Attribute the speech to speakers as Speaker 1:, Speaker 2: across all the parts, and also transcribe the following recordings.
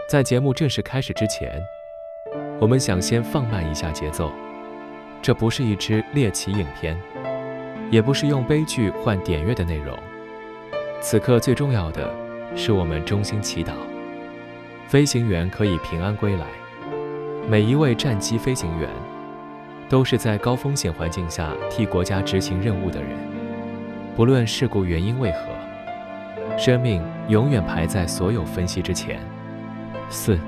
Speaker 1: 在节目正式开始之前，我们想先放慢一下节奏。这不是一支猎奇影片，也不是用悲剧换点阅的内容。此刻最重要的是我们衷心祈祷，飞行员可以平安归来。每一位战机飞行员都是在高风险环境下替国家执行任务的人，不论事故原因为何，生命永远排在所有分析之前。4.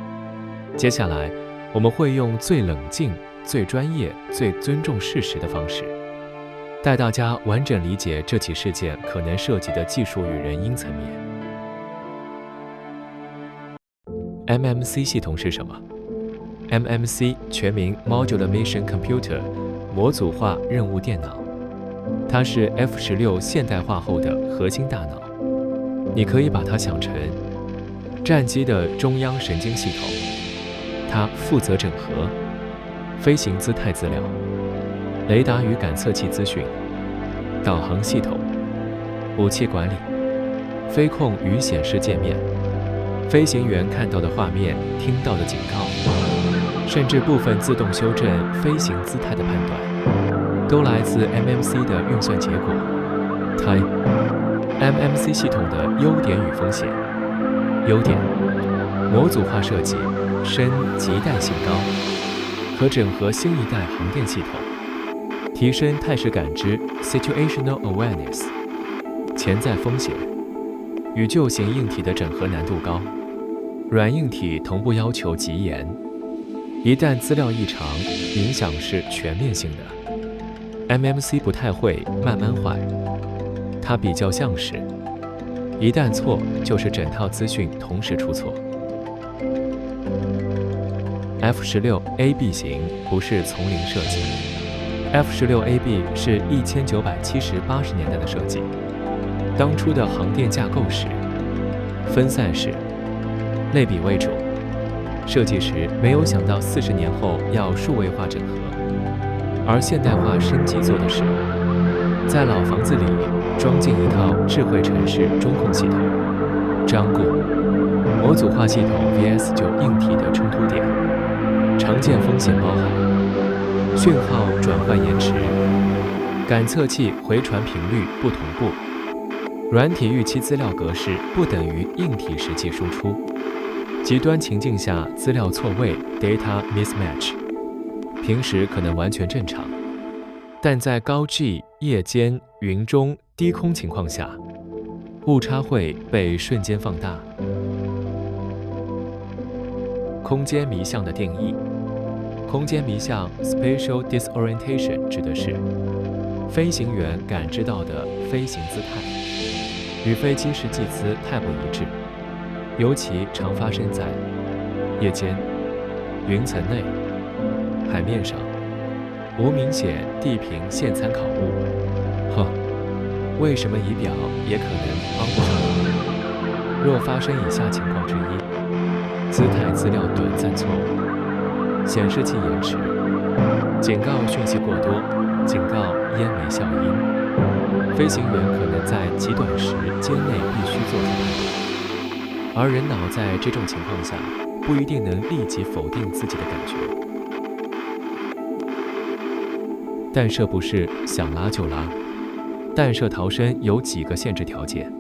Speaker 1: 接下来我们会用最冷静、最专业、最尊重事实的方式，带大家完整理解这起事件可能涉及的技术与人因层面。MMC 系统是什么？ MMC 全名 Modular Mission Computer， 模组化任务电脑，它是 F-16现代化后的核心大脑。你可以把它想成战机的中央神经系统，它负责整合飞行姿态资料、雷达与感测器资讯、导航系统、武器管理、飞控与显示界面、飞行员看到的画面、听到的警告，甚至部分自动修正飞行姿态的判断，都来自 MMC 的运算结果。MMC 系统的优点与风险。优点：模组化设计，升级代性高，可整合新一代航电系统，提升态势感知 （Situational Awareness）。潜在风险：与旧型硬体的整合难度高，软硬体同步要求极严，一旦资料异常，影响是全面性的。MMC 不太会慢慢坏，它比较像是一旦错，就是整套资讯同时出错。F-16AB 型不是从零设计 ，F-16AB 是1970-80年代的设计。当初的航电架构时，分散式、类比为主。设计时没有想到40年后要数位化整合，而现代化升级做的是，在老房子里装进一套智慧城市中控系统，张固模组化系统 vs 就硬体的冲突点。常见风险包含讯号转换延迟、感测器回传频率不同步、软体预期资料格式不等于硬体实际输出、极端情境下资料错位 data mismatch。 平时可能完全正常，但在高 G、夜间、云中、低空情况下，误差会被瞬间放大。空间迷向的定义：空间迷向 （Spatial Disorientation） 指的是飞行员感知到的飞行姿态与飞机实际姿态不一致，尤其常发生在夜间、云层内、海面上，无明显地平线参考物。为什么仪表也可能帮不上忙？若发生以下情况之一：姿态资料短暂错误、显示器延迟、警告讯息过多、警告烟眉效应，飞行员可能在极短时间内必须做出判断，而人脑在这种情况下不一定能立即否定自己的感觉。弹射不是想拉就拉，弹射逃生有几个限制条件：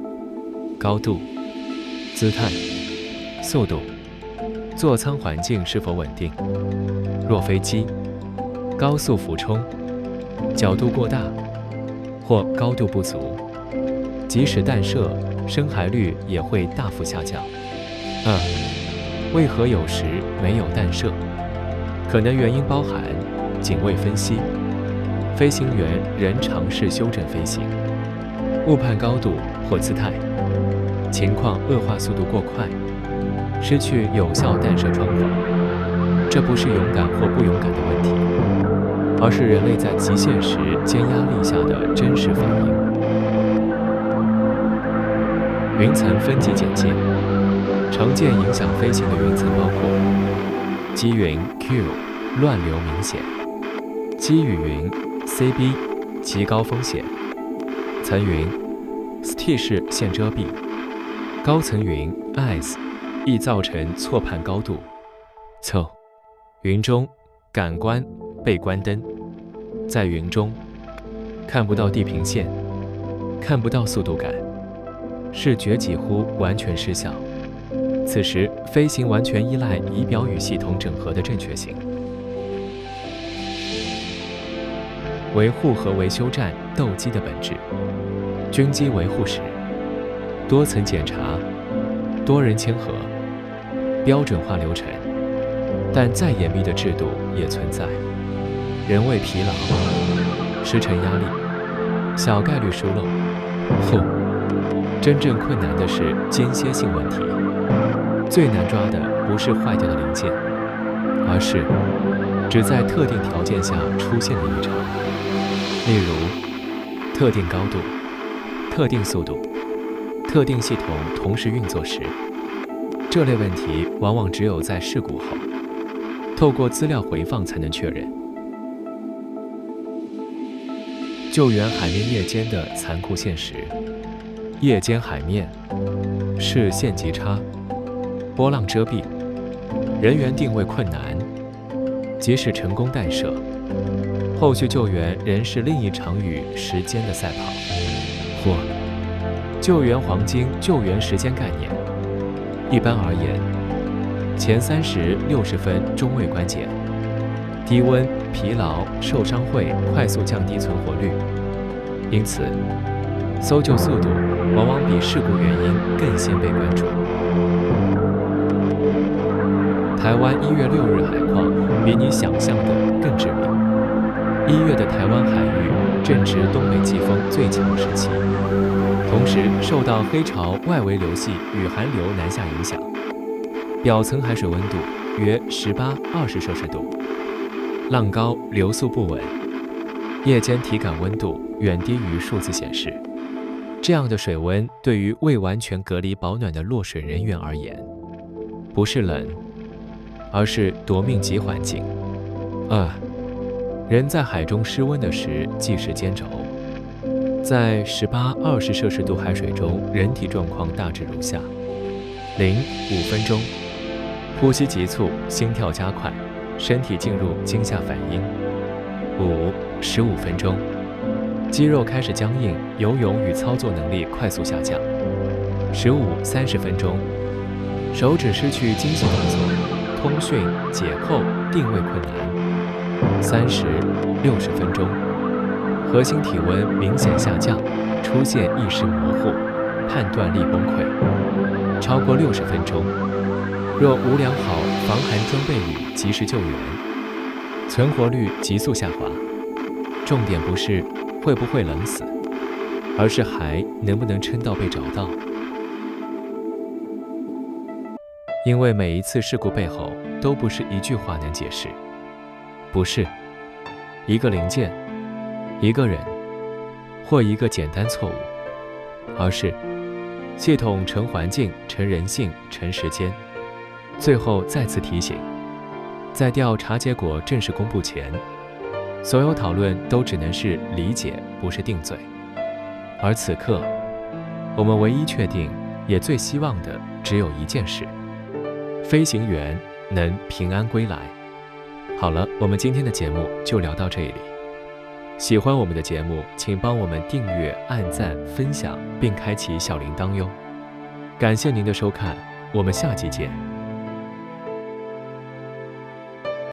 Speaker 1: 高度、姿态、速度、座舱环境是否稳定。若飞机高速俯冲、角度过大或高度不足，即使弹射，升海率也会大幅下降。为何有时没有弹射？可能原因包含警卫分析，飞行员仍尝试修正飞行，误判高度或姿态，情况恶化速度过快，失去有效弹射窗口。这不是勇敢或不勇敢的问题，而是人类在极限时间压力下的真实反应。云层分级简介：常见影响飞行的云层包括积云 Q 乱流明显，积雨云 CB 极高风险，层云 ST 式线遮蔽，高层云 ICE 易造成错判高度。凑，云中，感官被关灯，在云中，看不到地平线，看不到速度感，视觉几乎完全失效。此时飞行完全依赖仪表与系统整合的正确性。维护和维修站斗机的本质。军机维护时，多层检查，多人签合，标准化流程，但再严密的制度也存在。人为疲劳，时程压力，小概率疏漏。真正困难的是间歇性问题，最难抓的不是坏掉的零件，而是只在特定条件下出现的异常。例如，特定高度、特定速度、特定系统同时运作时，这类问题往往只有在事故后，透过资料回放才能确认。救援海面夜间的残酷现实。夜间海面视线极差，波浪遮蔽，人员定位困难，即使成功弹射，后续救援仍是另一场与时间的赛跑。或救援黄金救援时间概念，一般而言，前30、60分中位关键，低温、疲劳、受伤会快速降低存活率，因此搜救速度往往比事故原因更先被关注。台湾1月6日海况比你想象的更致命。1月的台湾海域正值东北季风最强时期，同时受到黑潮外围流系与寒流南下影响，表层海水温度约18、20摄氏度，浪高，流速不稳，夜间体感温度远低于数字显示。这样的水温对于未完全隔离保暖的落水人员而言，不是冷，而是夺命级环境。人在海中失温的时计时间轴，在18、20摄氏度海水中，人体状况大致如下：0、5分钟，呼吸急促，心跳加快，身体进入惊吓反应；5、15分钟，肌肉开始僵硬，游泳与操作能力快速下降；15、30分钟，手指失去精细动作，通讯、解扣、定位困难；30、60分钟，核心体温明显下降，出现意识模糊，判断力崩溃；超过60分钟，若无良好防寒装备与及时救援，存活率急速下滑。重点不是会不会冷死，而是还能不能撑到被找到。因为每一次事故背后都不是一句话能解释，不是一个零件、一个人或一个简单错误，而是系统成环境、成人性、成时间。最后再次提醒，在调查结果正式公布前，所有讨论都只能是理解，不是定罪。而此刻，我们唯一确定也最希望的只有一件事：飞行员能平安归来。好了，我们今天的节目就聊到这里。喜欢我们的节目，请帮我们订阅、按赞、分享，并开启小铃铛哟。感谢您的收看，我们下期见。